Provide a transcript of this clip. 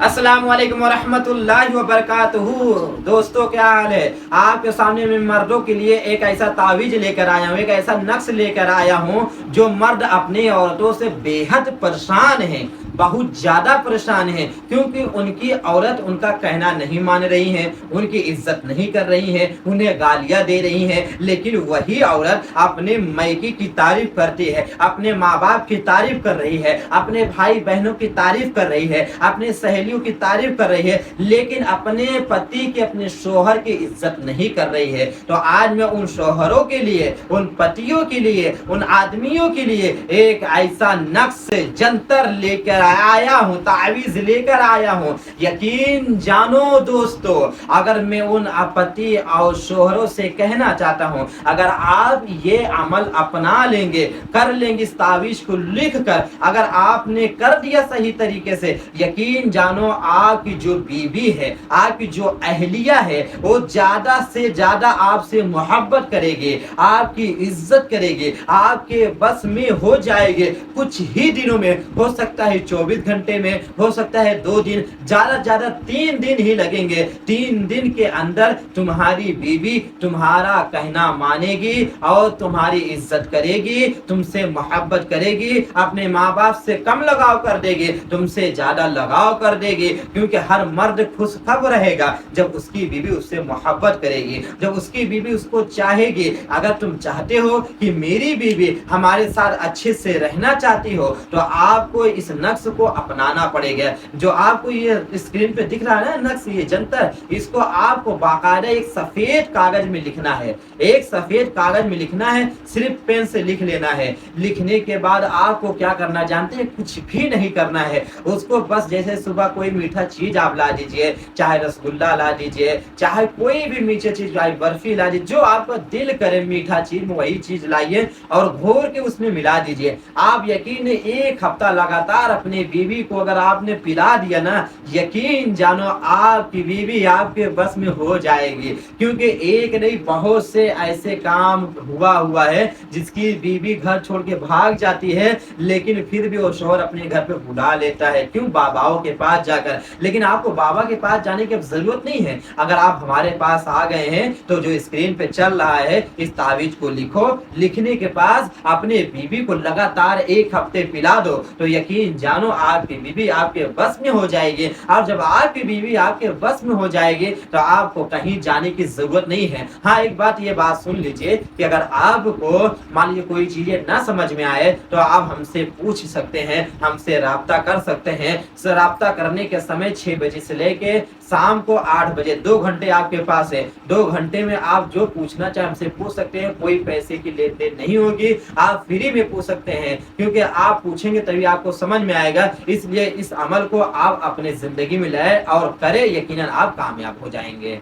अस्सलाम वालेकुम वरहमतुल्लाहि वबरकातुहू। दोस्तों क्या हाल है। आपके सामने मैं मर्दों के लिए एक ऐसा तावीज लेकर आया हूँ, एक ऐसा नक्श लेकर आया हूँ जो मर्द अपनी औरतों से बेहद परेशान हैं, बहुत ज्यादा परेशान हैं, क्योंकि उनकी औरत उनका कहना नहीं मान रही है, उनकी इज्जत नहीं कर रही है, उन्हें गालियां दे रही है। लेकिन वही औरत अपने मैके की तारीफ करती है, अपने माँ बाप की तारीफ कर रही है, अपने भाई बहनों की तारीफ कर रही है, अपने सहेलियों की तारीफ कर रही है, लेकिन अपने पति के, अपने शोहर की इज्जत नहीं कर रही है। तो आज मैं उन शोहरों के लिए, उन पतियों के लिए, उन आदमियों के लिए एक ऐसा नक्श जंतर लेकर आया हूँ, तावीज लेकर आया हूँ। यकीन जानो दोस्तों, अगर मैं उन पति और शोहरों से कहना चाहता हूँ, अगर आप ये अमल अपना लेंगे, कर लेंगे, इस तावीज को लिख कर अगर आपने कर दिया सही तरीके से, यकीन जानो आपकी जो बीवी है, आपकी जो अहलिया है, वो ज्यादा से ज्यादा आपसे मोहब्बत करेगी, आपकी इज्जत करेगी, आपके बस में हो जाएगी। कुछ ही दिनों में, हो सकता है 24 घंटे में, हो सकता है 2 दिन, ज्यादा ज्यादा 3 दिन ही लगेंगे। 3 दिन के अंदर तुम्हारी बीवी तुम्हारा कहना मानेगी और तुम्हारी इज्जत करेगी, तुमसे मोहब्बत करेगी, अपने माँ बाप से कम लगाव कर देगी, तुमसे ज्यादा लगाव कर देगी। क्योंकि हर मर्द खुशखबर रहेगा जब उसकी बीवी उससे मोहब्बत करेगी, जब उसकी बीवी उसको चाहेगी। अगर तुम चाहते हो कि मेरी बीवी हमारे साथ अच्छे से रहना चाहती हो, तो आपको इस नक्श को अपनाना पड़ेगा। जो आपको ये स्क्रीन पे दिख रहा है ना नक्श, ये जंतर, इसको आपको बाकायदा एक सफेद कागज में लिखना है, एक सफेद कागज में लिखना है, सिर्फ पेन से लिख लेना है। लिखने के बाद आपको क्या करना जानते हैं? कुछ भी नहीं करना है। उसको बस जैसे सुबह कोई मीठा चीज आप ला दीजिए, चाहे रसगुल्ला ला दीजिए, चाहे कोई भी मीठी चीज, चाहे बर्फी ला दीजिए, जो आपका दिल करे मीठा चीज में वही चीज लाइए और घोर के उसमें मिला दीजिए। आप यकीन 1 हफ्ता लगातार अपनी बीवी को अगर आपने पिला दिया ना, यकीन जानो आपकी बीवी आपके बस में हो जाएगी। क्योंकि एक नहीं, बहुत से ऐसे काम हुआ है जिसकी बीवी घर छोड़ के भाग जाती है, लेकिन फिर भी वो शोहर अपने घर पे बुला लेता है। क्यों? बाबाओं के पास जाकर। लेकिन आपको बाबा के पास जाने की जरूरत नहीं है। अगर आप हमारे पास आ गए हैं तो जो स्क्रीन पे चल रहा है, इस तावीज को लिखो, लिखने के पास अपने बीवी को लगातार 1 हफ्ते पिला दो, तो यकीन जानो आपकी बीवी आपके बस में हो जाएगी। और जब आपकी बीवी आपके बस में हो जाएगी तो आपको कहीं जाने की जरूरत नहीं है। हाँ, एक बात, ये बात सुन लीजिए कि अगर आपको मान लीजिए कोई चीजें ना समझ में आए तो आप हमसे पूछ सकते हैं, हमसे राब्ता कर सकते हैं। राब्ता करने के समय 6 बजे से लेके शाम को 8 बजे, 2 घंटे आपके पास है। 2 घंटे में आप जो पूछना चाहे हमसे पूछ सकते हैं। कोई पैसे की लेन देन नहीं होगी, आप फ्री में पूछ सकते हैं, क्योंकि आप पूछेंगे तभी आपको समझ में आएगा। इसलिए इस अमल को आप अपने जिंदगी में लाए और करें, यकीनन आप कामयाब हो जाएंगे।